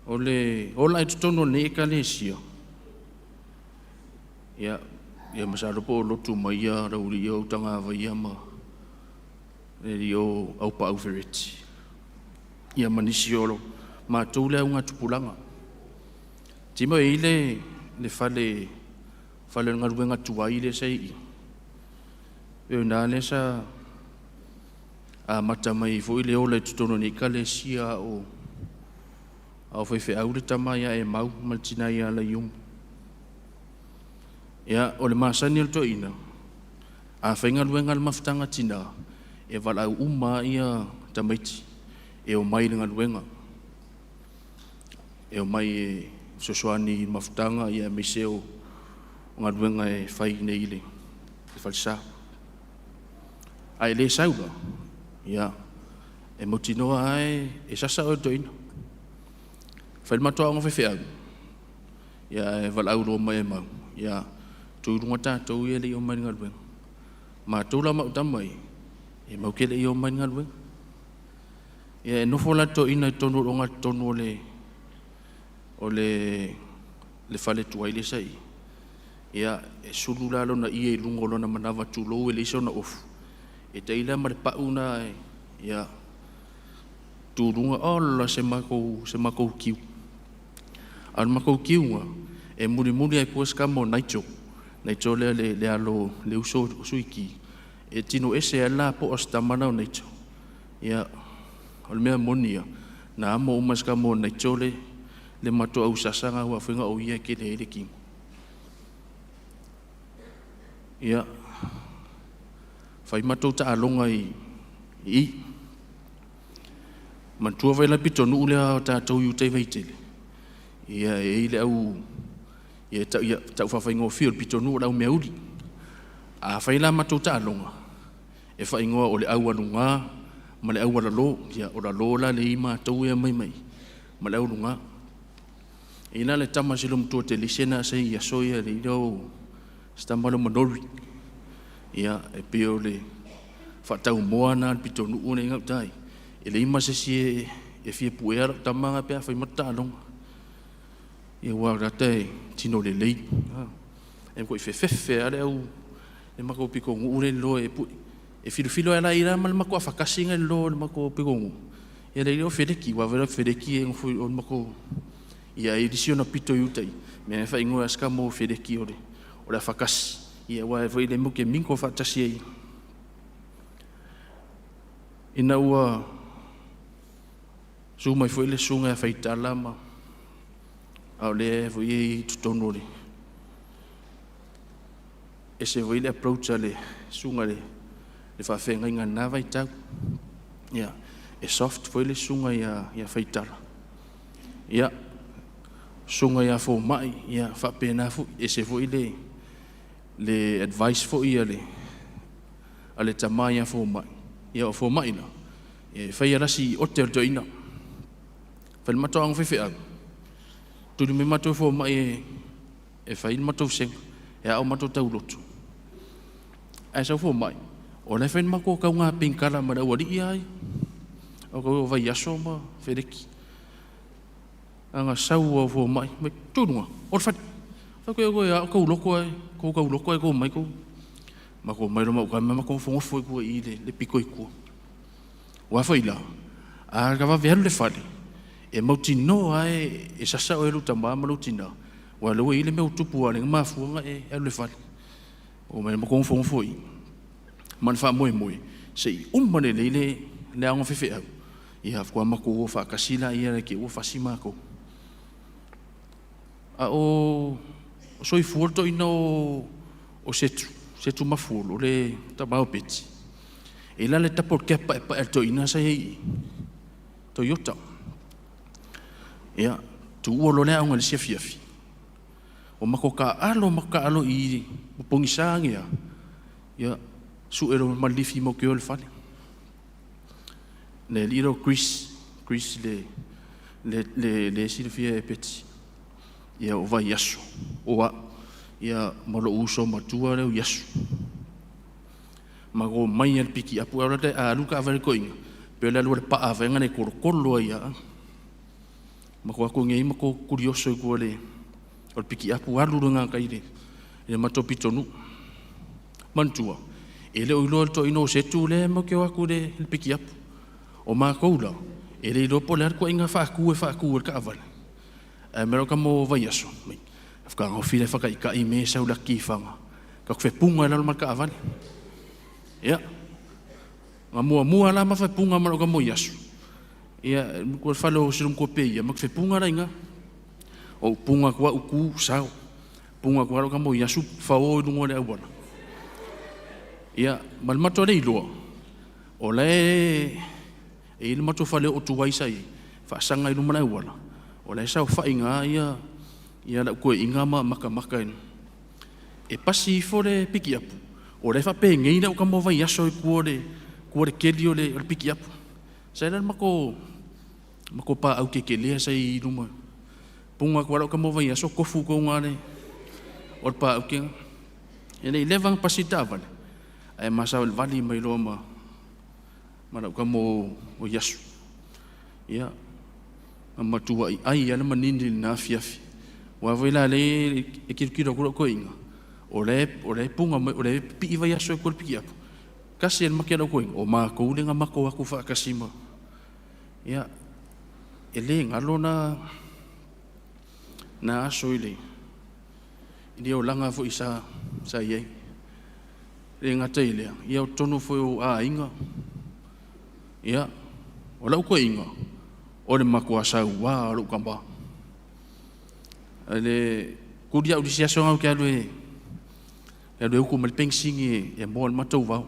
ola e tutono ne ekalesia. Ia masaro po lotu mai ia rauri o tanga vai ama. Eri o au pa au fereti. Ia manisi olo ma tole unga tupulanga. Timo ile le fale ngaruenga tuai le sei. E na le sa a mata mai foi le ola tutono ni kalesia o au fe au le tama ia e mau maltina ia la yung. Ia o le masani al toina. A fenga luenga le maftanga tina e vala uma ia tamaiti e o mai le luenga. E o mai e sosoani maftanga ia miseo nga luenga e fai nei le falsa. Ai le sauga. Ia e motinoa ai e sasa o toina. Fai matoa ngo fefeau. Ia e vala uro mai mau. Ia tuirunga tātou ia le i o mai ngaruenga. Ma tūla mau tamai e mau kele i o mai ngaruenga. Ia e nofo la to ina tonu ronga tonu o le fale tuai le sai. Ia e sulu la lona i e lungo lona manawa tūlou e le iso na ofu. E te ila ma le pauna ia tūrunga ola se mako kiu. Al mako kiu nga e muri ai pueska mo naito. Naito le alo le uso suiki. E tino ese ala po ostamana o naito. Ia al mea monia na amo umaska mo naito le mato au sasanga hua whenga o ia ke le ele ki. Ia fai matou ta alonga i mantua vai la pitonu ulea tātou iu tei veitele. Ia e ile au ia tau whawhaingoa whio pitonu o lau mea uri. A fai la matou ta alonga. E whaingoa o le au anunga, ma le au alalo, ia o la lola le ima tau ea mai. Ma le au anunga. E ina le tama silo mtua te lisena se ia soia le idao stamalo manori. Ia e peo le whatau moana pitonu une ngau tai. E le ima se si e fia puera tamanga pia whai mata alonga. Ia warata e tino le lei. E mko i whewhewhe ale au le mako piko ngu ure lo e pui. E filo e la ira ma le mako a whakasinga lo le mako piko ngu. Ia le leo whereki, wawera whereki e ngufui o le mako. Ia e risio na pito iutai. Mea e whai ngoi aska mo whereki o le whakasi. Ia wa e whai le muke minko whatasi ei. Ina ua su mai foi le sunga e whaitala ma au le foi e tutono le. E se foi le approach le sunga le whawhenga inga nawa i tau. Ia e soft foi le sunga ia whaitala. Ia sunga ia fo mai ia whapena fu e se foi le advice foi ale tamai ia fo mai. Ia o fo mai na. E whai arasi o te ina. Whai mato ang whiwhea. Tuli me mato fo mai e whai mato seng. E au mato tau lotu. Ai sau fo mai. O le whai mako kau ngā pinkara ma rau ari ai. O kau vai aso ma whereki. Anga sau o fo mai. Me tūnunga. O le whai. Whai koe a kau loko ai. Kau loko ai kou mai kou. Mako mai roma uka mako fongofo kua i le piko i kua. Wa whaila. A kawa veharu le whare. E mauti noa e sasa o elu tamba maluti na. Wa lewa i le meu tupu a le mafuanga e elu le whare. O mai mako fongofo i. Man wha moe. Se i umane le anga whiwhi au. I hafkua mako o whakasila i ara ke o whasima ko. A o soi fuorto ina o setu. Setu mafuolo le tabao peti. E la le tapo kepa e pa to ina sa hei. Toyota. Ia, tu uolo le aunga le sia fiafi. O mako ka alo i pongisangi ia. Ia, su ero malifi mo ke o le fale. Le liro Chris le silfia e peti. Ia o vai yaso. Oa. Ia malo uso matua leo yasu. Mago mai al piki apu ala te a luka avere koinga. Pe la lua pa avenga ne korokolo ia. Mako ako ngai mako kurioso ko le o piki apu alu nga kai le matopi tonu mantua ele o ilo to ino setu le mo ke aku le piki apu o mako la ele lo polar ko inga fa ku ka aval mero ka mo vai aso mai afka ngo file fa ka i me sa ula ki fanga ka fe punga la ka aval ya mua la ma fa punga mero ka mo yasu ia ko falo sirum ko pe ia mak fe punga la inga o punga ko uku sao punga ko ka mo yasu fa o no le abona ia mal mato le ilo o le e le mato fa le o tuai sai fa sanga i no mana wala o le sa fa inga ia la ko inga ma maka e pasi fo le piki apu o le fa pe ngai na ka mo vai yaso ko le kelio le piki apu sai le mako pa au ke le sai numa punga ko ka mo vai aso ko fu ko ngale o pa au ke ele levang pasita vale ai masa vali mai loma mana ka mo o yasu ia matua ai ana manini na fiafi wa vela le e kilo ko inga o le punga o le pi vai aso ko piki apu kasi el makelo ko o ma ko le nga mako aku fa kasima ia ele ngalo na aso ile o langa fo isa sa ye le ngata ile ia o tonu fo a inga ia o la ko inga o le mako asa wa lo kamba ale kudia udisia so ngau ke ale ko mal pensingi e mol matou va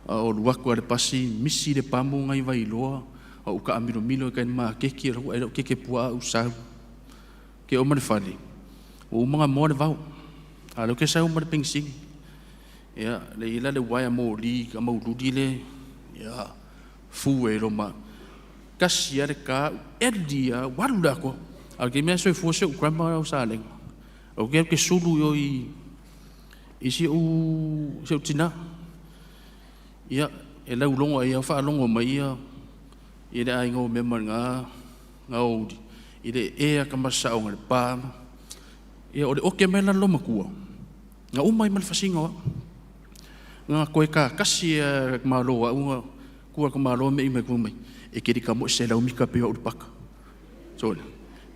o lua ko le pasi misi le pamu ngai vai loa o ka milo ka ma ke pua usa ke o fali o mga mo le vau alo ke sa o mal pensing ya le ila le waya mo li ka mo ludi le ya fu e lo ma kasia le ka edia walula ko al ke me so fu se o grandma o sa le o ke sulu yo isi o se tina ia e lau longo ia fa longo mai ia ide ai ngo member nga odi ide e ka masa o ngal pa ia o ke mela lo makua nga umai mal fasinga nga ko ka kasi malo wa ku ko malo me ku mai e ke ka mo se la umi ka pe o pak so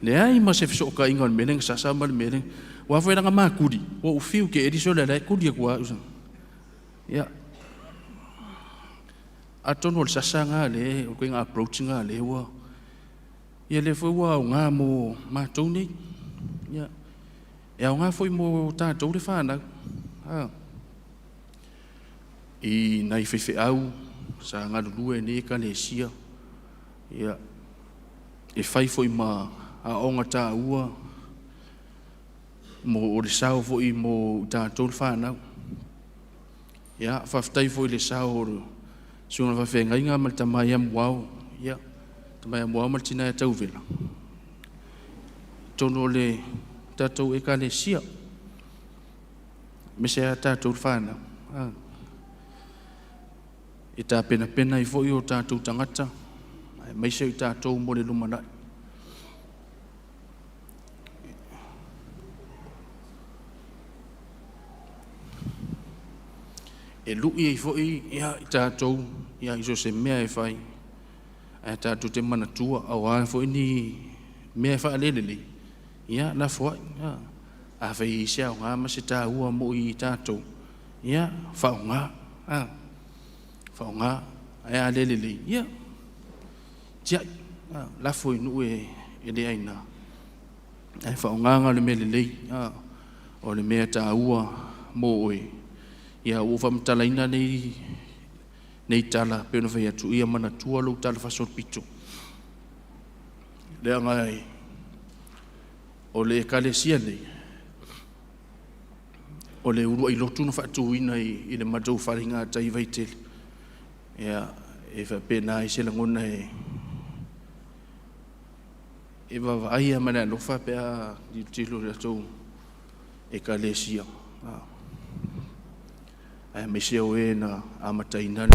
le ai ma se so ka ingon meneng sa sa mal meneng wa foi nga makudi o fiu ke ediso la kudi ko ia atono sa sanga le ko nga approach nga le wa ia le foi wa nga mo ma toni ia e nga foi mo ta to le fana i nai fe au sa nga lue ni ka le sia ia e fai foi ma a onga ta ua mo o le sao foi mo ta to le fana ia fa ftai foi le sao sunga fa fenga inga mal tamaya wow ya tamaya wow mal tina tau vela tono le tatou e ka le sia me se tatou fana e ta pena i foi o tatou tangata mai se tatou mo le lumana e lui e foi ia tatou ia iso se mea e fai a tatou te mana tua au a foi ni mea e fai lelele ia na foi a fai se au ngā ma se tā ua mo i tatou ia fau ngā a lelele ia tia la foi nu e le aina e fau ngā le melele o le mea tā ua mo e ia o fa mtalaina nei tala pe no vai atu ia mana tua lo tala fa sol pitu le ngai o le kalesia nei o le uru i lotu no fa tu ina i le matou faringa tai vai tel ia e fa pena i se langona e va vai a mana no fa pe a di tilo le tu e kalesia me se o e na amataina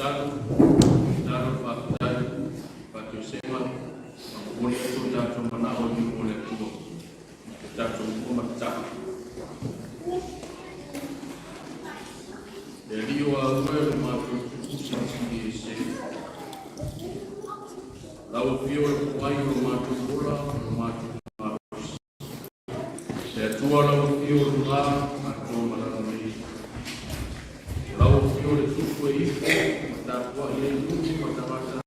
Daru Bakdai, Batu Sewa, Mangkuli itu jatuh menawar di mulai tua, jatuh umat cak. Jadi awal matu usia sendiri sendiri. Lalu pior kuayu matu bola, matu marus. Dan tua lalu pior lah, matu melalui. Lalu pior itu kuayu. Dapat yang itu macam-macam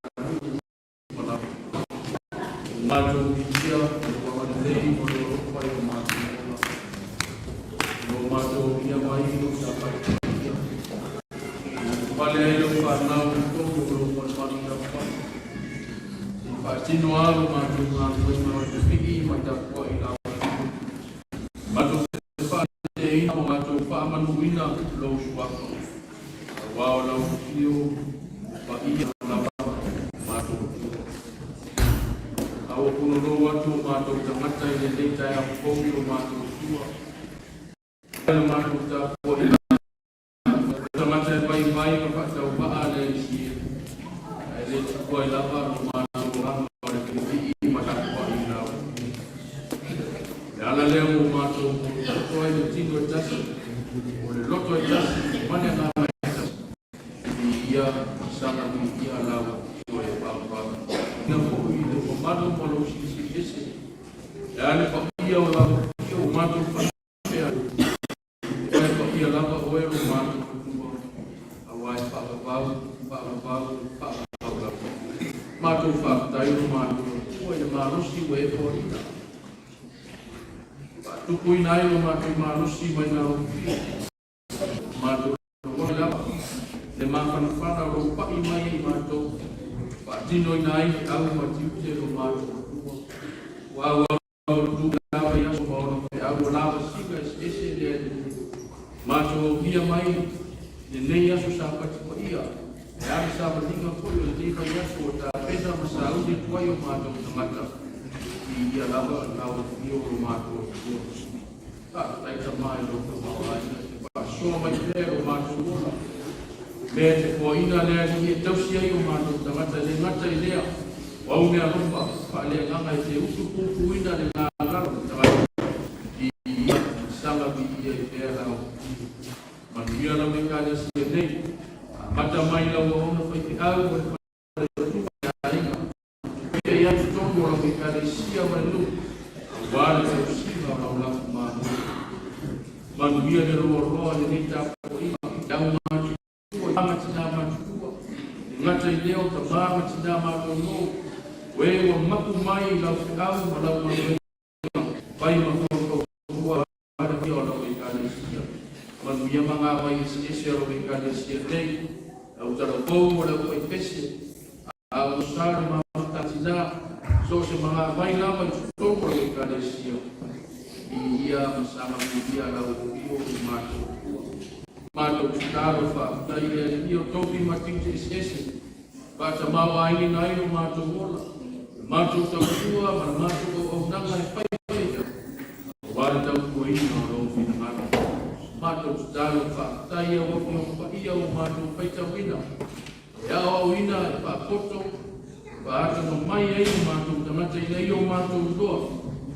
maju dia berkawan dari beberapa yang maju dia main dapat dia pada yang karena itu beberapa orang dapat pasti noal maju maju pergi macam kuat ilaw maju cepat ini maju paman wina low swap wow low view bagi yang matu. Awak pun waktu matu jangan saya jadi saya pun matu tua. Kalau matu tak boleh. Jangan saya baik-baik kepada coba ada di ada sebuah lapar matu orang pada kiri macam kuat ilaw. Dalam leu matu tua itu tinggal jas. Oleh lokal jas mana yang dia sangat dia lawan oleh bapa. Nampaknya itu pemadu malu sisi. Dan dia lawan dia madu pasal. Dia lawan oleh madu. Awal bapa. Madu fakta itu madu. Oleh malu si wepo kita. Tu kuinai madu si mana. Madu oleh Lemah fana rupa imai mato, patino nai au matiu cero mato. Wau tu lava ya semua au lava siga ese dia mato dia mai de neia susah pati ia. Ya bisa bertinggal pun dia ya sudah pesa masau di tua yo mato mata. Dia lava lava yo mato. Tak sama lo bawa pas semua dia mato. Bete poina le ni tausia yo manu tamata le mata idea wa ume arumba pale nganga ite uku kuina le nganga tamata I sanga bi idea la manuia la mekale se nei mata mai la ono foi au pe ya tongo la mekale sia manu wale tausia la la manuia le ro ni ta poina ngata ileo tabama tidama kono wewe maku mai la fikau malau mai pai makoko kwa ada dia la Indonesia man dia manga pai sisi la Indonesia dei au tara ko la ko pesi au sar ma tatida so se manga pai la mai to ko Indonesia ia bersama dia la ko mato caro fa dai io topi matite stesse baca mawa ini nai mato bola mato tua mato o nanga pai wala tau ko ino ro fina mato caro fa dai o pa ia o mato pai tawina ya o ina pa poto pa no mai ai mato tamata ia o mato do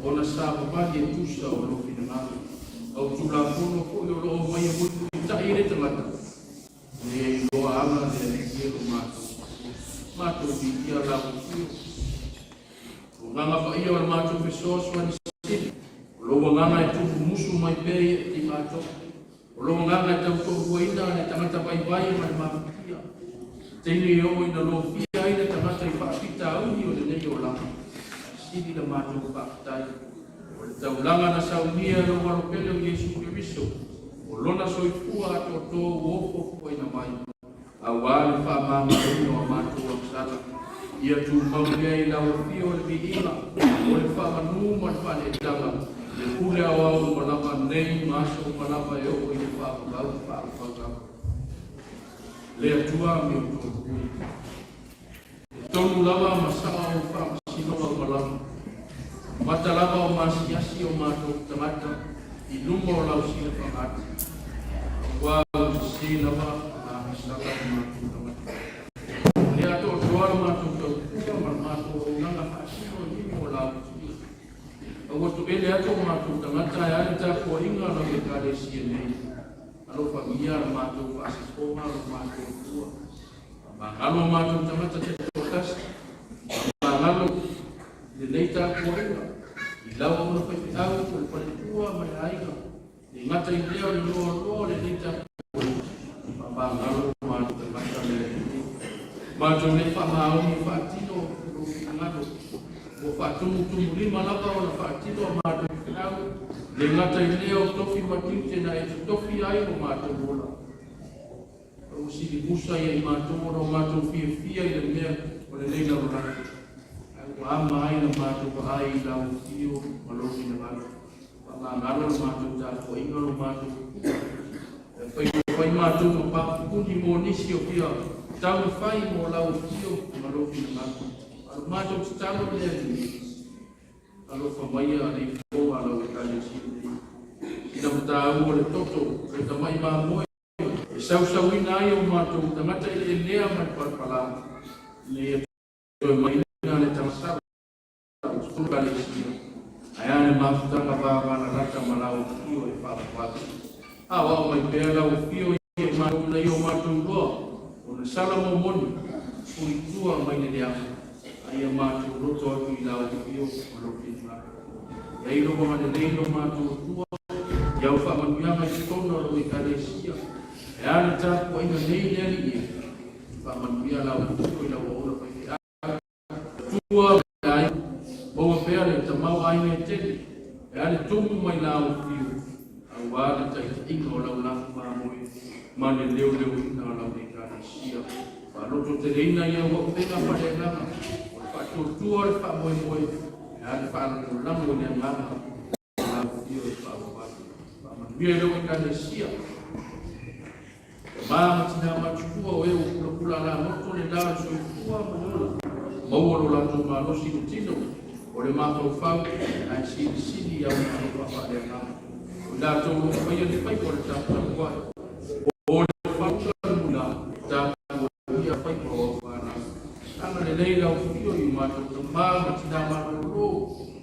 ona sa pa dia tusa o ro fina au tula puno ko yo lo mai mo ta ire tamata ni lo ama de ni mato di dia la nganga pa ia mato pesos wan sit lo nganga itu musu mai pe di mato lo nganga tau ko buina ni tamata pai mai ma kia tini yo ina lo fia ina tamata pa pita u ni o de yo la sidi la mato pa tai Taulanga na saunia lo walopele o Yesu Kristo. O lona soifua to wofo ko ina mai. Awal fa mama no mato o sala. Ia tu maulia ila o fio le biila. O le fa manu ma fa le tala. Le kule awa o malapa nei maso malapa yo o i fa. Le atua mi o to. Tonu lava masao o fa sino o malapa. Mata lava o masiasi o mato tamata I lumba o lau sila pangati. Wa sila pa na masaka o mato tamata. atu mātou tangata e ane tā kua inga na me kāre sia nei. Alo familia na mātou whaasikonga na mātou tua. Alo mātou tangata te tōtasi. Alo le nei tā kua inga. I lau au na whaifi au ko le pare tua mai aiga. Le ngata i leo le loa le nei tā kua inga. Alo mātou tangata le mātou le whamaoni whaatino ngalo. O whaatumu lima lava o na whaatino a mātou whiau. Le ngata i leo tofi matiu na e tofi ai o mātou rola. O siri busa i mātou o mātou fia i le mea o le leila o rana. O ama ai na mātou pa ai i lau fio malofi na ngalo. Pa ngalo na mātou tā ko inga o mātou. Pai mātou ma pakukuni mo nisi o pia. Tau whai mo lau fio malofi na ngalo. Alo mātou te talo lea ni. Alo whamaia a nei fōa alo e kāne sini. Ina mata au o le toto, e ka mai mā moe. E sau ina ai o mātou, tangata i lea mai parpala. Ne e toi mai ina le tamasara. Tuka le sini. Ai ane mātutanga vāwana rata malau fio e whapapatu. Wao mai pēr lau fio i mātou nei o mātou roa. O le salamo moni, ui tua mai le lea. Ia mātou roto atu i lau fio o lopi mātou. Ia i loko mane leilo mātou tua. Ia u whamanuianga i tona o i kāresia. E ana tāpua ina nei neri e. Whamanuia lau fio i lau ora pai te āka. Tua ai. Boa pēr e tamau aine tele. E ane tumu mai lau fio. Au wāre tai te inga o lau lafu māmoe. Mane leo ina lau i kāresia. Whaloto te reina ia ua upenga pare lama. Tua le wha moe moe, e ane wha anu lango ni anganga, la fio e wha watu. Wha manuia leo i kane sia. Maa tina matukua o eo kula la moto le dara so i kua manola. Maua lo lato malosi o tino, o le mātou whau, ai sini au manu wha le anganga. O lato lo whaia le pai o le tāpuna kuai. O le whau mula, tāpuna ia pai o whana. Ana le leila o fio i mātou ta māma tina mātou ro.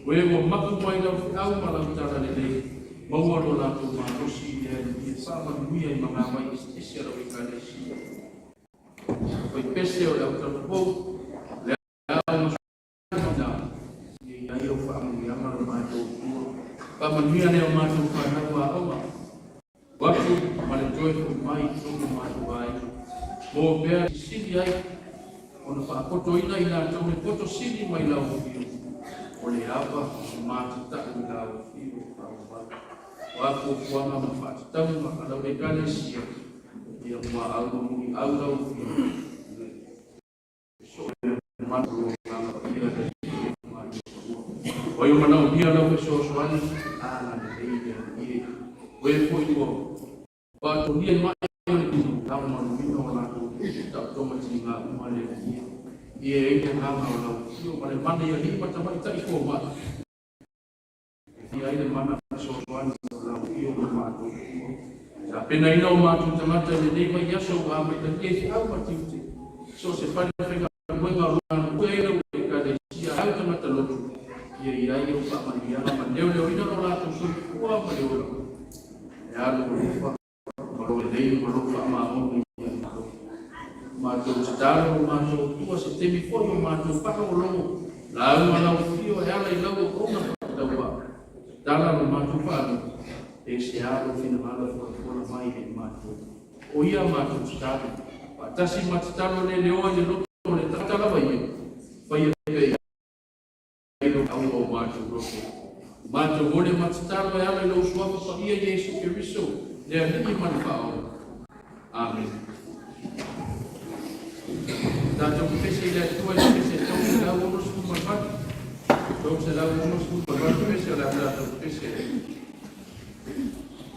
O e mo maku mai lau whiau malau tara le leila. Maua lo lātou mātosi i ea ni e sāma nuia i mga mai isi ara o i kānesi. Pai pese o le au tara pou, le au masuna. I ai au whaamu i amaro mātou tua. Pamanuia ne o mātou whanau a auma. Watu ma le joyful mai tonu mātou ai. Mo bea sidi ai. Ona whaakoto ina i nā tau me poto sini mai lau fio. O le awa, o mātitau i lau fio. O ako kuanga ma whaatitau ma alau e kane sia. Ia mua au mui au lau fio. So e mātou o ngā pia le fio. O i manau mia lau e so soani. Ana le leile ie. O e fo i o. Pato nia mai o le tinu. Lau manu ino o nātou. Tau tomati ngā umare ia. Ia e te hanga o lau fio. Ma le mana ia lima tamai tai kua mata. Ia e le mana so soani o lau fio o mātou. Sa pena ina o mātou tamata le neiva iaso o amai ta kia si au matiute. So se whare whenga mwenga o rana ua e rau e ka le sia au tamata lotu. Ia i ai o whamani ana ma leo leo ina o lātou so kua ma leo rau. E alo o lewa. Maro e leio maro whama o mātou staro, mātou tua se temi foi o mātou whaka o longo. La uma lau fio e ala i lau o kona whakataua. Tala no mātou whanu. E se alo fina ala whakakona mai e mātou. O ia mātou staro. Patasi matitalo le leoa le loto le tatalawa ia. Whaia pei. Eiro au o mātou roto. Mātou ole matitalo e ala i lau suafa whaia Jesu Kiriso. Le aniki mani whao. Amen. Tātou pese i tua e pese tau se lau ono sku marmatu. Tau se lau ono sku marmatu pese o la tātou pese.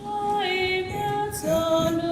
Ai mea tonu.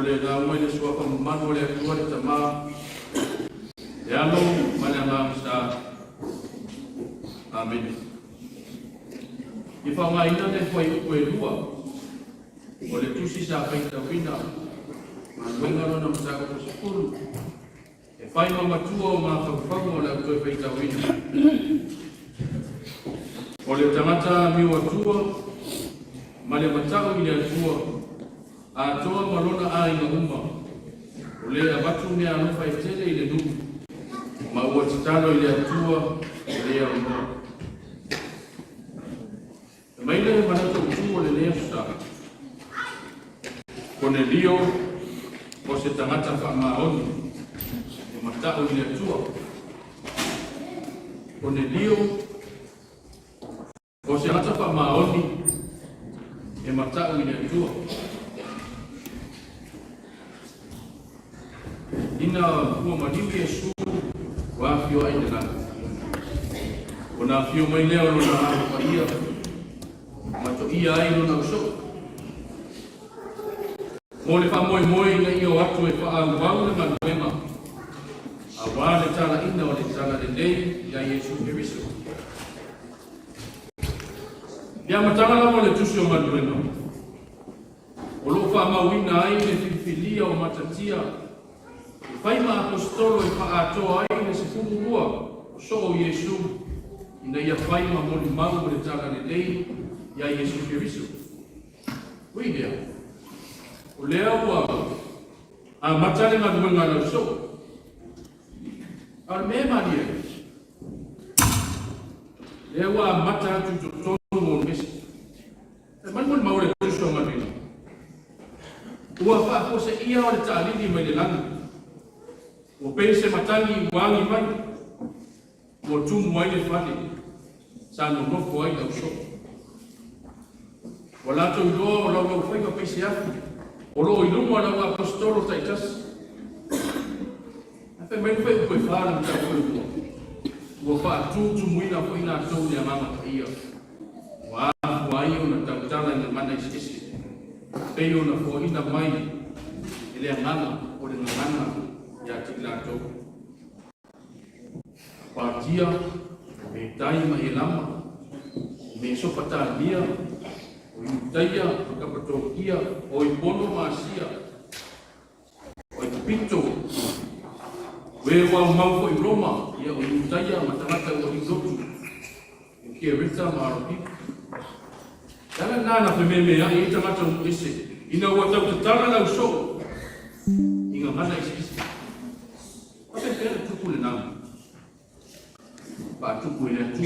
le na mo le sua pa manu le tua le tama ya no mana ma sta amen ifa mai no le foi ko lua o le tusi sa pa ita wina ma wenga no na sa ko skulu e fai ma tua ma fa fa mo la ko pa ita wina o le tamata mi wa tua ma le matao ni le tua a toa malona a ina umma o le abatu me a nufa itele ile du ma ua titalo ile atua ile ya umma ma ile manatu utuo le lea suta kone lio o se tangata fa maoni e matao ile atua kone lio o se tangata fa maoni e matao ile atua ina kuwa madiu Yesu wa fio aina kuna fio mai leo na kwa ia mato ia ai no so mole fa moi na io watu e fa wau na mema awale tala ina wale tala de dei ya Yesu Kristo ya matanga la mole tusio madreno olo fa mawina ai ne filia o matatia fai ma apostolo e fa atoa ai ne se fungua so Yesu ina ia fai ma moli mau le tala le dei ya Yesu Kristo wia o lea ua a matale ma duenga la so al me maria lea ua mata tu tonu mo mesi e man mau le so ma vina ua wha se ia o le ta'alili mai le langa. O pese matangi wangi mai, mo tumu ai le whane, sa no nofo ai au so. O lato i loa o lau lau whaiwa pese afu, o loo i lumo lau apostolo taitas. Ape mai whai upe whara mta koe ua. Ua wha tutu muina ko ina tau ni amama ka ia. Wa afu ai o na tautala ina mana isisi. Pei o na ko ina mai, ele angana o le ngana ya tikla tau. Partia, me taima e lama, me sopata lia, o iutaya, kapatokia, o ipono masia, o ipito, we wa mau i Roma, ia o iutaya, matamata o izotu, ke rita maropi. Tala nana pe me ia i tamata o ese, ina ua tau tatala lau so, inga mana isi. Ape pera tukule nama. Ba tuku ina tu.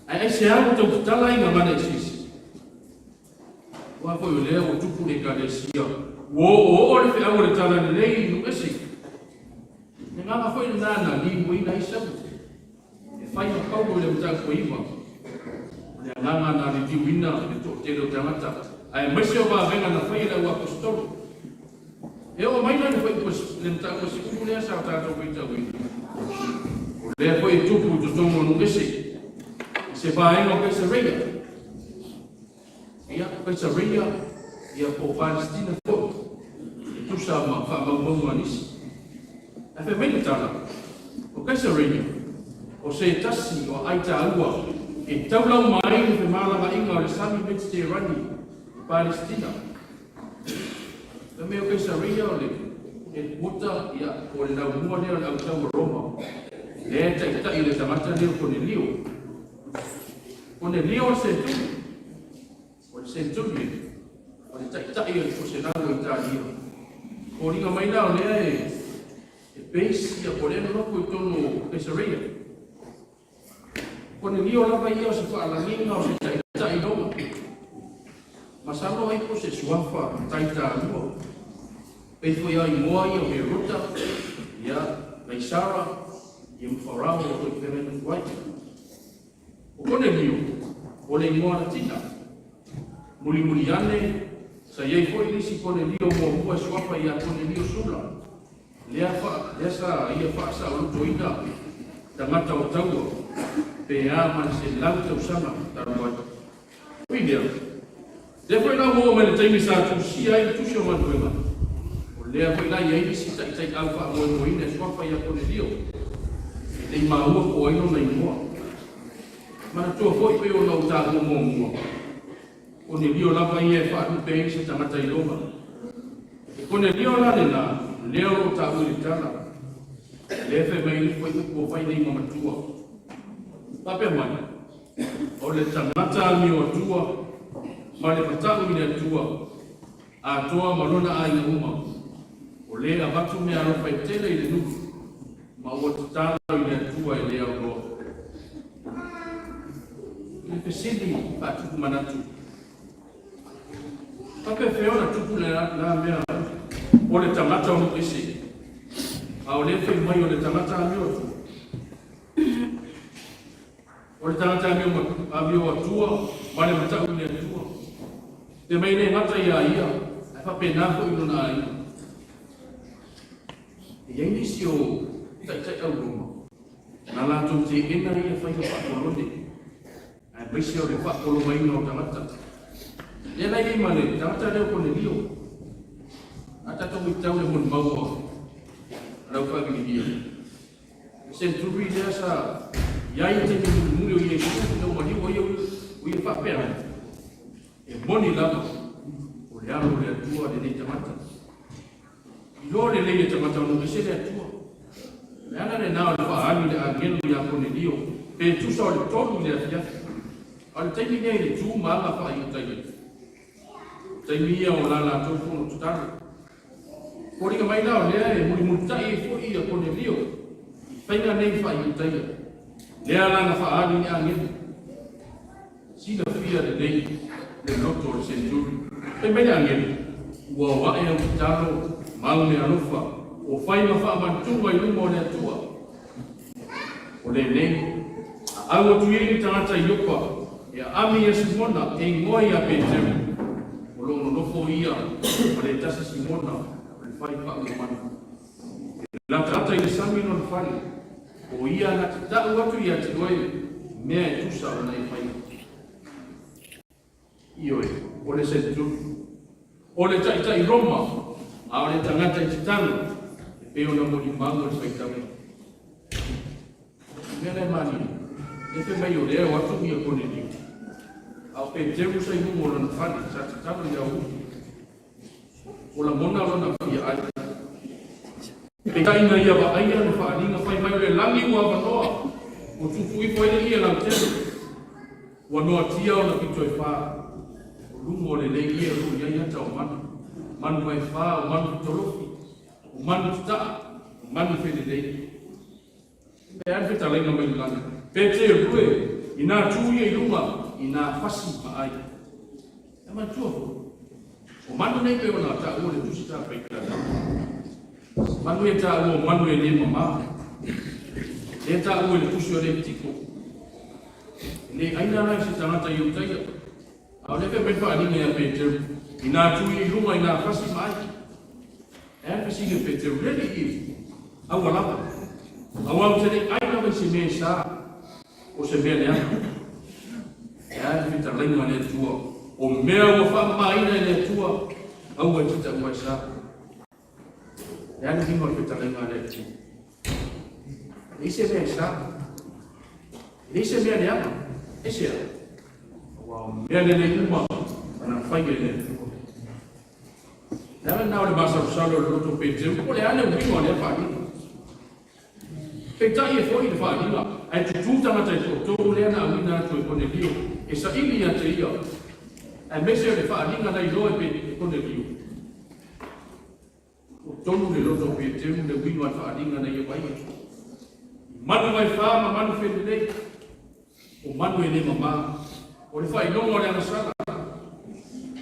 Ai se amo tau tala inga mana sisi. Wa ko yo leo tuku le kalesia. O le fe amo le tala le lei no esi. Nga ma foi nana li mo ina isa. E fai ma pau le mta ko ima. Le nganga na le ti wina le to te lo tamata. Ai mese o ba venga na fai la apostolo. E o mai na foi le mta ko si le sa ta to vita wina. Le foi tupu tu tomo no ese. Se vai no que se reia. Ia que se reia ia po Palestina fo. Tu sa ma fa ma bo manis. A fe me tala. O que se reia. O se tasi o aita alua. E taula mai fe mala va inga o sami Mediterrani Palestina. Me o que se reia o le e puta ia o le na mo le au tau Roma. Le tai le tamata le Cornelio. Cornelio se tu. O se tu me. O tai le funcionario italiano. O ringa mai na le e pesi a poleno no ko tono Caesarea. Cornelio la vai o se fa la ninga o se tai no. Masalo ai ko se suafa tai no. Pe foi ai moai o me ruta. Ya, mai Sara e un farao o i perene guai. O Cornelio, o le ingoa na tina. Muli ane, sa iei foi nisi Cornelio mo hua suapa ia Cornelio sula. Lea sa ia wha sa o luto ina, tangata o taua, pe man se lau tau sama, taruai. Uidea, le foi lau mo mele taimi sa tusi ai tusi o manuema. O lea foi la iei nisi tai au wha mo ina suapa ia Cornelio. Ei maua ko ai no nei moa. Mana tua foi pe o lau ta mo moa. O ne lio lava ia fa tu pe se tangata i Roma. Ko ne lio la le na leo ta uri tala. Le fe mai ni foi ko fai nei mama tua. Pape mai. O le tangata mi o tua. Ma le patau mi le tua. A toa malona ai na uma. O le abatu me aro fai tele i le nuku. Ma o tala i tua e lea o le pesili pa tuku manatu. Pape feona tuku la mea o le tamata o no ese. A o le fei mai o le tamata a mio tu. O le tamata a mio atua, ma le matau i le atua. Te mai ne mata ia ia, a pape nako i lona ia. E iei nisi o tai au Roma. Na lato te ena ia whai ka whakolone. Ai maise o le whakolo mai no tamata. E nei ni mane, tamata leo Cornelio. Ata tau i tau le mon maua. Rau whagini ia. Senturi lea sa iai te ni muri o i e kuku tau mani o i whapea. E moni lava. O le alo le atua le nei tamata. I lo le nei tamata o no ese le atua. Le ana le nao le whaani le angelo i a Cornelio. Pe tu sa o le tonu le atia. O le taimi nei le tu maanga wha i o taimi. Taimi ia o la la tau fono tutare. Koringa mai nao lea e muri tai e fo i a Cornelio. Whainga nei wha i o taimi. Lea la na whaani ni angelo. Sina fia le nei le loto o le senturi. Pe mea angelo. ua wae au talo mau le alofa o fai ma fa mantunga i lumo le atua o le nei au o tuiri tangata i opa e ami e simona e ngoi a Petero o lo nofo ia o le tasa simona o le fai pa o manu la tata i le sami no le fai o ia na tau atu ia te oe mea e tusa o nei fai ioe o le sentu o le tai Roma a o le tangata i titano e peo na moni mango le fai tawe mea le mani e pe mai o leo atu ia kone ni au Petero sa i mungo na fai sa titano ia u o la mona o na fai ai e kaina ia wa aia na whaalinga whai mai le langi ua wanoa o tufu i koe ia lang tenu wanoa tia o na pito e wha o lungo le lei ia ru ia ia tau manu mai wha o manu tolofi o manu tuta o manu whene lei e anwheta leina mai langi pete rue i nā tūia i runga i nā whasi ma ai e mai tua o manu nei pe o nā ta ua le tusi tā peikata manu e ta ua manu e le mama e ta ua le tusi o le tiko le aina nai se tangata i utaia au le pe whaalinga ia Petero i nā tui i runga i nā whasi mai e a pesi ke Petero rele i au alapa au au tene aina mai se mea sa o se mea le ana e a whita lenga le tua o mea ua wha maina le tua au e tita ua sa e ane hingo le talenga le tua. E se mea sa. E se mea le ama. E se a. Wow, mea le uma. Ana whai le tua. E ane nao le masa usalo le roto Petero. O le ane uingo le whainga. Peitai e foi le whainga. Ai te tūtanga te tō le ana uina atu e kone lio. E sa ili a te ia. E mese le whainga nei loe pe kone lio. O tonu le loto Petero le wino ai whaalinga nei e waia. Manu mai wha ma manu whene nei. O manu e ne mama. O le whainonga le anasala.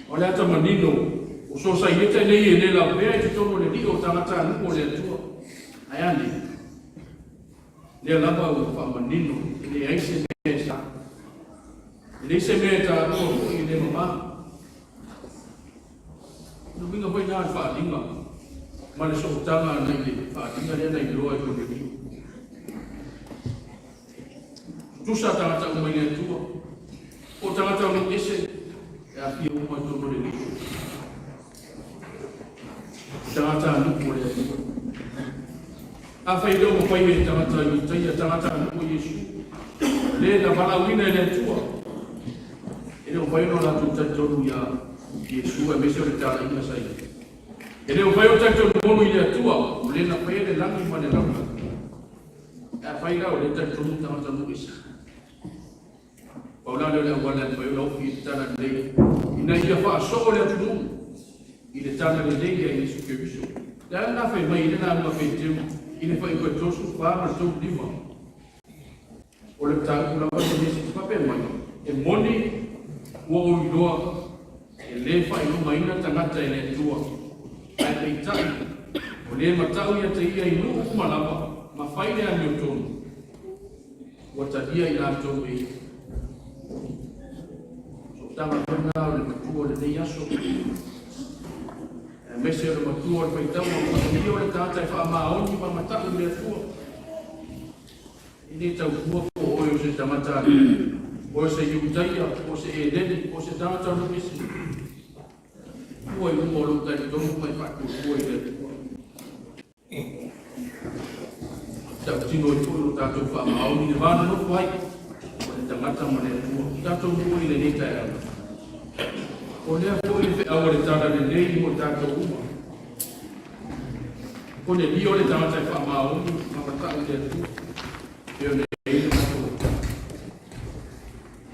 O le ata manino. O so sa ieta nei e ne la pea te tonu le liko tangata anuko le atua. Ai ane. Le lava o wha manino. Le aise mea sa. Le aise mea ta anuko i ne mama. No winga hoi nā whaalinga. Ma le sokotanga nei le whaatinga lea nei loa e kone rio. Tusa tangata o mai le tua. O tangata o ni ese e a pia uma i tono le rio. Tangata anuku le tua. A whai leo mo whai me tangata i utaia tangata anuku Yesu. Le na walawina le tua. E leo whai no la tutai tonu ia Yesu e mese o le tala inga sai. E leo whai o taito mono i le atua, o le na whai le langi ma le rauka. E a whai rao le taito mu tangata mu isa. Paula leo le awana le whai o lauki i le tana le leia. Ina ia wha so o le atu mu, i le tana le leia i Yesu Kiriso. Le ana whai mai i le nā mua Petero, i le whai koe tosu whāma tau lima. O le tāku la wata nesi pape mai. E moni ua o iloa, e le whai no maina tangata e le tua. Ai peitai, o le matau ia te ia i nuku kumalawa, ma whaile a meo tonu. Wata ia i nātou e. So tanga whanā o le matua le nei aso. E mese o le matua o le paitau, o le o le tātai wha maoni ma matau le atua. I ne tau kua po o o se tamata, o se iutaia, o se e leni, o se tātai no mesi. Ua i umo lo kai tonu mai whāku ua i le tua. Tau tino i tūro tātou wha maoni ne vāna no whai. O le tangata ma le tua. Tātou ua i le neta e ala. O lea po i le whi awa le tāna le nei mo tātou uma. Ko le lio le tangata e wha maoni ma matau i le tua. E o le nei le matua.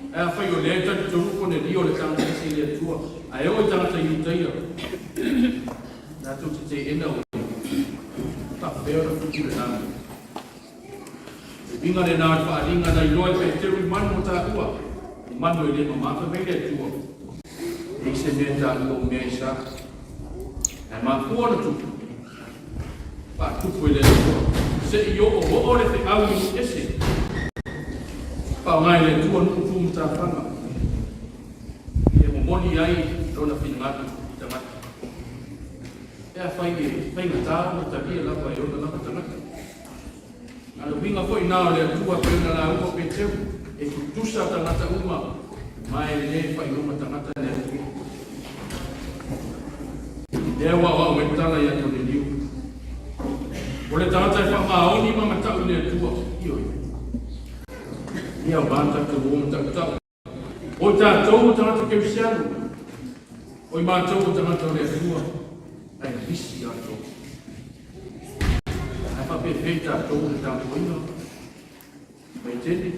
E a whai o lea tatu tonu ko le lio le tangata e le tua. Ai o tangata i utaia. Nā tū te ena o. Ta whea na fuki le nāna. E winga le nā whaaringa na i loa e Petero i manu o tā ua. Manu e le mamaka mei le tua. E se mea tā ua o mea i sā. Ai mafua na tupu. Pa tupu ele tua. Se i o le te au i ese. Pa ngai le tua nuku tumu ta whanga. E mo moni ai rona whingatu i tamata. E a whai ngata mo ta kia lapa i ona lapa tamata. Ala winga ko ina le tua pena la ua pe teu. E kutusa tangata uma. Mai le whai uma tangata le tua. Lea wa wetala ya tole liu. Ole tangata e whamaoni ma matau le tua. Ioi. Ia wanta te wong tau. O tātou tangata keu siaru. O i mātou tangata le tua. Ai visi ato. Ai whapewhei tātou le tātou ina. Mai tene.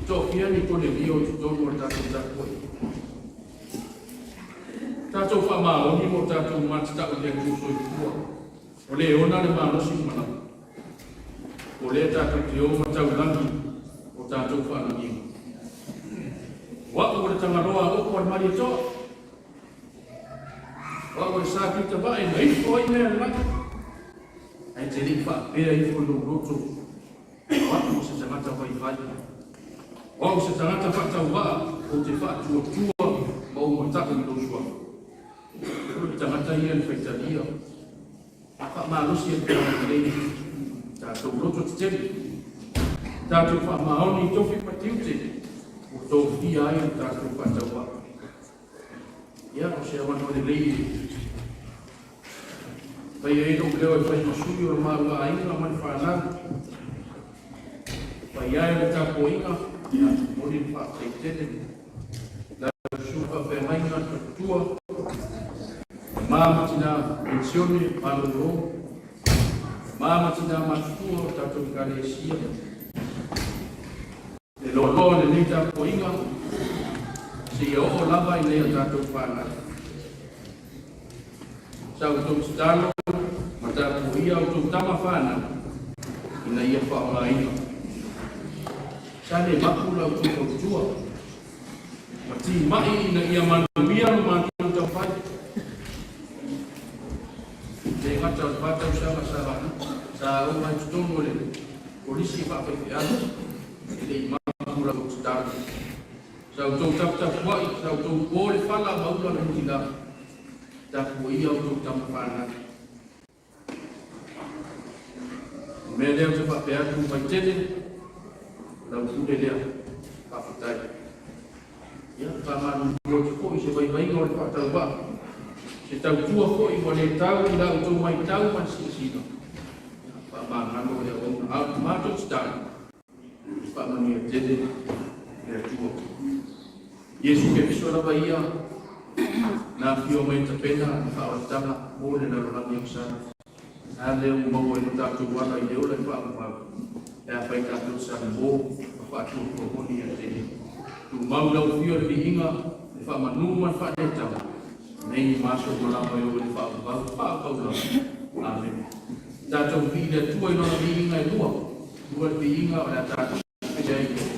Tō kia ni tole liu i tōnu o tātou tātou ina. Tātou whamaoni mo tātou mātitau le kūso i kua. O le ona le mānosi mana. O le tātou te o matau langi o tātou whanangi. Wako le tangaroa o kwa mari toa. Wako le sākita wae na ifo i mea laki. Ai te lipa pēra ifo no roto. Wako se tangata vai vai. Wako se tangata whatau waa o te whātua tua ma o matau i losua. Kuri tangata ia ni whaitaria. Wha maalusi e pēra rei. Tātou roto te teri. Tātou wha maoni tofi patiute. O tō whia ai o tātou whataua. Ia, o se awano le lei. Pai e no leo e whai masui o marua a inga mani whanau. Pai ai o tāpo inga. Ia, mori wha teitene. Lau suha whengainga tua. Māmatina pensione maloro. Māmatina matutua o tātou kare le lolo le nei tātou inga. Se ia o lava i lea tātou whānau. Sau tō stalo, ma tātou ia o tō tama whānau. Ina ia whaonga inga. Sa le makula o tō tua. Ma tī mai ina ia manuia no mātou tau whai. Te ngata o pātau sama sa whanu. Sa o mai tutono le polisi whawhai te anu. Le i makula o stalo. Sau tō taputapuai, sau tō kōre whala maula me tila. Tapu ia o tō tama whānau. Mea leo te whapeatu mai tene. Lau kure lea, whawhitai. Ia, whamanu o te koi se vai vai ngore whatau wā. Se tau tua koi wa le tau i lau tō mai tau man sino. Whamanu lea o ngā mātou stari. Whamanu e tene lea tua. Yesu ke piso lava ia. Nā whio mai ta pena, whaoratanga, mōre na rolangi o sana. Nā leo mau e no tātou wala i leo lai whaamau. E a whai tātou sana mō, a whātua kohoni a tene. Tu mau lau whio le inga, le whaamanu man whaetama. Nei maso ko lama i o le whaamau, whaakau lama. Amen. Tātou while tua i nona vi inga e lua. Lua vi inga o le tātou whia i